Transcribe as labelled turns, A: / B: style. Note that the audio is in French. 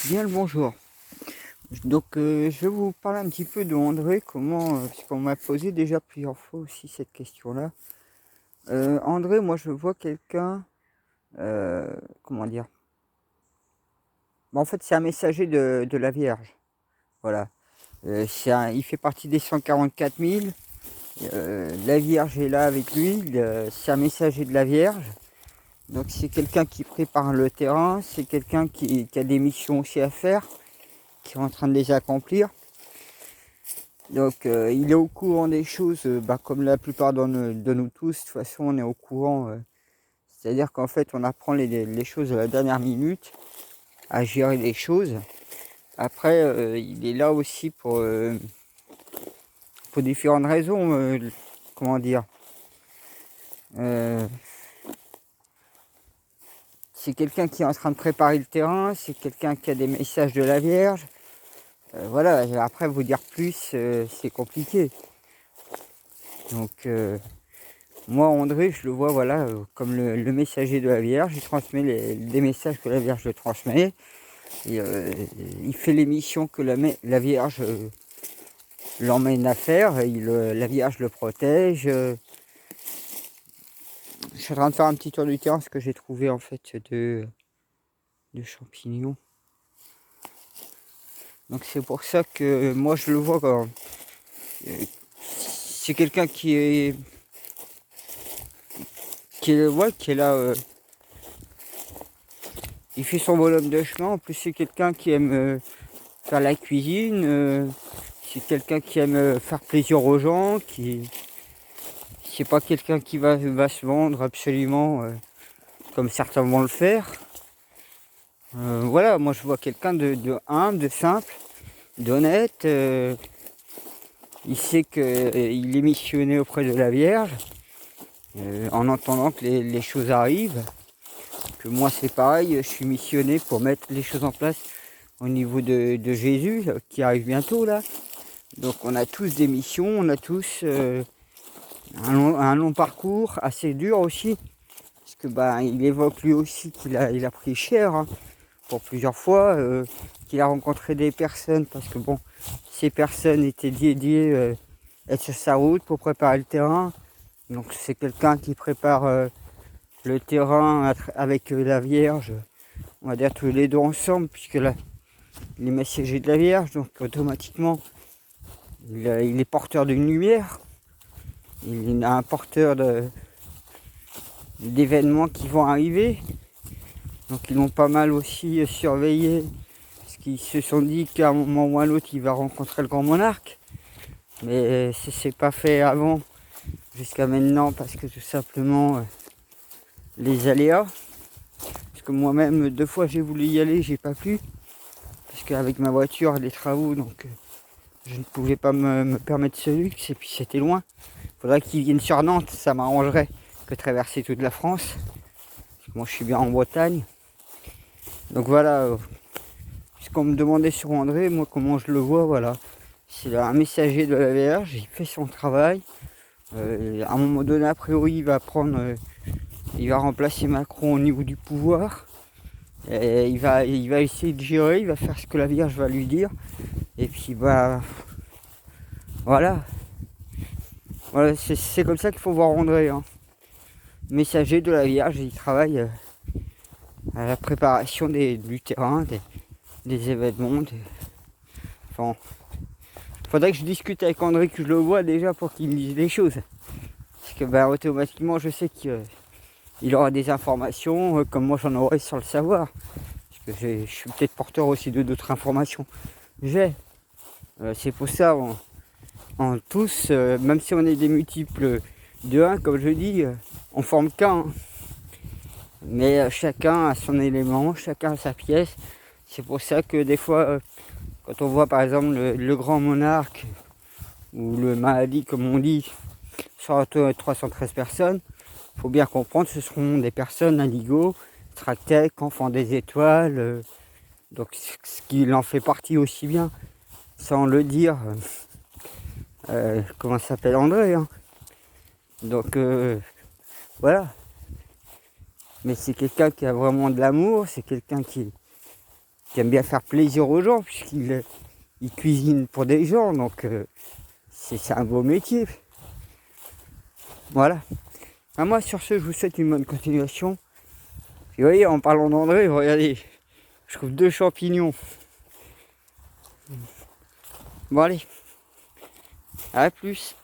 A: Bien le bonjour. Donc je vais vous parler un petit peu de André, parce qu'on m'a posé déjà plusieurs fois aussi cette question-là. André, moi je vois quelqu'un, heu, comment dire? En fait, c'est un messager de la Vierge, voilà. Il fait partie des 144 000, la Vierge est là avec lui, c'est un messager de la Vierge. Donc c'est quelqu'un qui prépare le terrain, c'est quelqu'un qui a des missions aussi à faire, qui est en train de les accomplir. Donc il est au courant des choses, comme la plupart de nous tous. De toute façon, on est au courant, c'est-à-dire qu'en fait, on apprend les choses à la dernière minute, à gérer les choses. Après, il est là aussi pour différentes raisons, comment dire? Heu, c'est quelqu'un qui est en train de préparer le terrain, c'est quelqu'un qui a des messages de la Vierge. Voilà, après vous dire plus, c'est compliqué. Donc moi, André, je le vois, voilà, comme le messager de la Vierge. Il transmet les messages que la Vierge le transmet. Et il fait les missions que la Vierge l'emmène à faire. La Vierge le protège. Je suis en train de faire un petit tour du terrain, ce que j'ai trouvé en fait de champignons. Donc c'est pour ça que moi je le vois quand c'est quelqu'un qui est là. Il fait son bonhomme de chemin. En plus, c'est quelqu'un qui aime faire la cuisine. C'est quelqu'un qui aime faire plaisir aux gens. C'est pas quelqu'un qui va se vendre absolument comme certains vont le faire. Voilà, moi je vois quelqu'un de humble, de simple, d'honnête. Il sait qu'il est missionné auprès de la Vierge, en entendant que les choses arrivent. Que moi c'est pareil, je suis missionné pour mettre les choses en place au niveau de Jésus, qui arrive bientôt là. Donc on a tous des missions, on a tous un long parcours, assez dur aussi. Parce que il évoque lui aussi il a pris cher, hein, pour plusieurs fois, qu'il a rencontré des personnes, parce que bon, ces personnes étaient dédiées être sur sa route pour préparer le terrain. Donc c'est quelqu'un qui prépare le terrain avec la Vierge, on va dire tous les deux ensemble, puisque là, il est messager de la Vierge, donc automatiquement, il est porteur d'une lumière, il est un porteur d'événements qui vont arriver. Donc ils l'ont pas mal aussi surveillé, parce qu'ils se sont dit qu'à un moment ou à l'autre, il va rencontrer le grand monarque. Mais c'est pas fait avant, jusqu'à maintenant, parce que tout simplement, les aléas. Parce que moi-même, 2 fois, j'ai voulu y aller, j'ai pas pu. Parce qu'avec ma voiture, les travaux, donc je ne pouvais pas me permettre ce luxe, et puis c'était loin. Faudrait qu'ils viennent sur Nantes, ça m'arrangerait que traverser toute la France. Parce que moi, je suis bien en Bretagne. Donc voilà, puisqu'on me demandait sur André, moi comment je le vois, voilà. C'est un messager de la Vierge, il fait son travail. À un moment donné, a priori, il va remplacer Macron au niveau du pouvoir. Et il va essayer de gérer, il va faire ce que la Vierge va lui dire. Et puis voilà. Voilà, c'est comme ça qu'il faut voir André, hein. Messager de la Vierge, il travaille à la préparation du terrain, des événements. Enfin, faudrait que je discute avec André, que je le vois déjà pour qu'il me dise les choses. Parce que automatiquement, je sais qu'il aura des informations comme moi j'en aurais sans le savoir. Parce que je suis peut-être porteur aussi de d'autres informations. C'est pour ça, en tous, même si on est des multiples de 1, comme je dis, on forme qu'un. Hein. Mais chacun a son élément, chacun a sa pièce. C'est pour ça que des fois, quand on voit par exemple le grand monarque ou le Mahdi, comme on dit, sur 313 personnes, il faut bien comprendre, ce seront des personnes indigo, Tractec, enfants des étoiles, donc ce qui en fait partie aussi bien, sans le dire, comment ça s'appelle André, hein. Donc voilà, mais c'est quelqu'un qui a vraiment de l'amour, c'est quelqu'un qui aime bien faire plaisir aux gens, puisqu'il il cuisine pour des gens, donc c'est un beau métier. Voilà. Moi, sur ce, je vous souhaite une bonne continuation. Et vous voyez, en parlant d'André, regardez, je trouve 2 champignons. Bon allez, à plus.